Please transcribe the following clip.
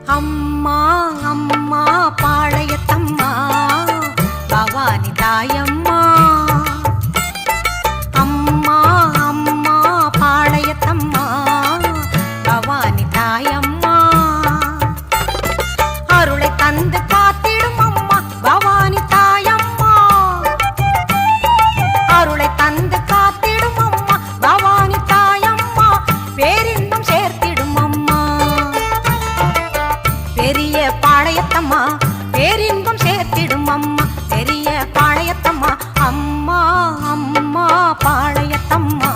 அம்மா அம்மா பாளையத்தம்மா பவானி தாயம்மா. அம்மா அம்மா பாளையத்தம்மா பவானி தாயம்மா. அருளை தந்து காத்திடும் அம்மா பவானி தாயம்மா. அருளை தந்து காத்திடும் அம்மா பவானி தாயம்மா. பேரின்பம் சேர்த்திடும் அம்மா பெரிய பாளையத்தம்மா. பேரின்பம் சேர்த்திடும் அம்மா பெரிய பாளையத்தம்மா. அம்மா அம்மா பாளையத்தம்மா.